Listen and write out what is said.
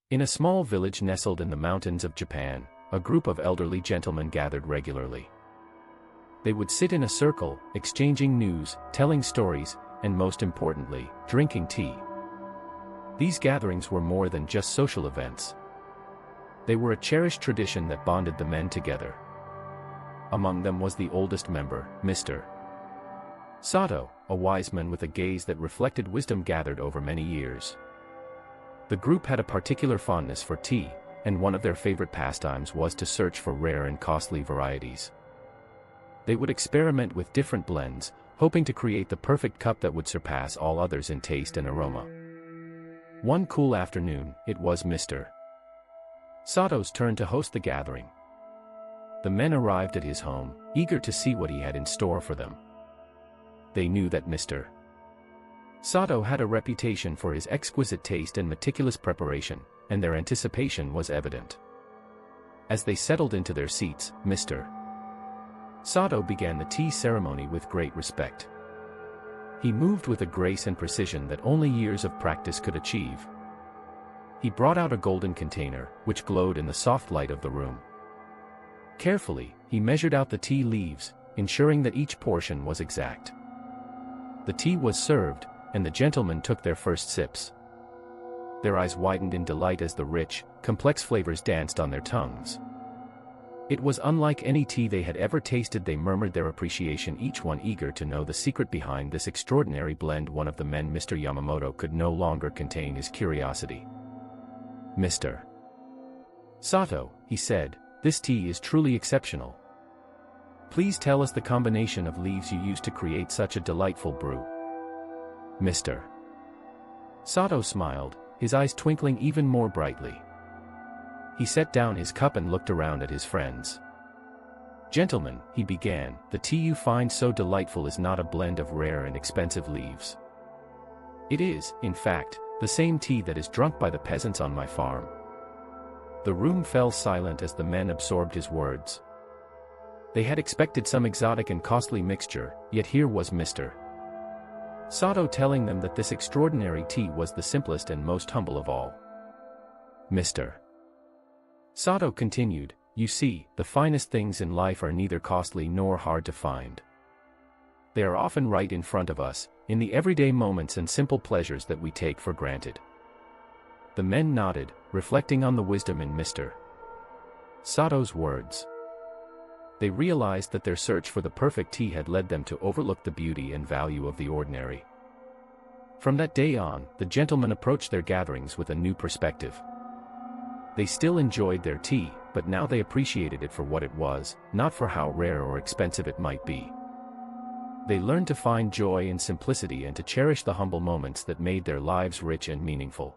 In a small village nestled in the mountains of Japan, a group of elderly gentlemen gathered regularly. They would sit in a circle, exchanging news, telling stories, and most importantly, drinking tea. These gatherings were more than just social events. They were a cherished tradition that bonded the men together. Among them was the oldest member, Mr. Sato, a wise man with a gaze that reflected wisdom gathered over many years. The group had a particular fondness for tea, and one of their favorite pastimes was to search for rare and costly varieties. They would experiment with different blends, hoping to create the perfect cup that would surpass all others in taste and aroma. One cool afternoon, it was Mr. Sato's turn to host the gathering. The men arrived at his home, eager to see what he had in store for them. They knew that Mr. Sato had a reputation for his exquisite taste and meticulous preparation, and their anticipation was evident. As they settled into their seats, Mr. Sato began the tea ceremony with great respect. He moved with a grace and precision that only years of practice could achieve. He brought out a golden container, which glowed in the soft light of the room. Carefully, he measured out the tea leaves, ensuring that each portion was exact. The tea was served, and the gentlemen took their first sips. Their eyes widened in delight as the rich, complex flavors danced on their tongues. It was unlike any tea they had ever tasted. They murmured their appreciation, each one eager to know the secret behind this extraordinary blend. One of the men, Mr. Yamamoto, could no longer contain his curiosity. "Mr. Sato," he said, "this tea is truly exceptional. Please tell us the combination of leaves you used to create such a delightful brew." Mr. Sato smiled, his eyes twinkling even more brightly. He set down his cup and looked around at his friends. "Gentlemen," he began, "the tea you find so delightful is not a blend of rare and expensive leaves. It is, in fact, the same tea that is drunk by the peasants on my farm." The room fell silent as the men absorbed his words. They had expected some exotic and costly mixture, yet here was Mr. Sato telling them that this extraordinary tea was the simplest and most humble of all. Mr. Sato continued, "You see, the finest things in life are neither costly nor hard to find. They are often right in front of us, in the everyday moments and simple pleasures that we take for granted." The men nodded, reflecting on the wisdom in Mr. Sato's words. They realized that their search for the perfect tea had led them to overlook the beauty and value of the ordinary. From that day on, the gentlemen approached their gatherings with a new perspective. They still enjoyed their tea, but now they appreciated it for what it was, not for how rare or expensive it might be. They learned to find joy in simplicity and to cherish the humble moments that made their lives rich and meaningful.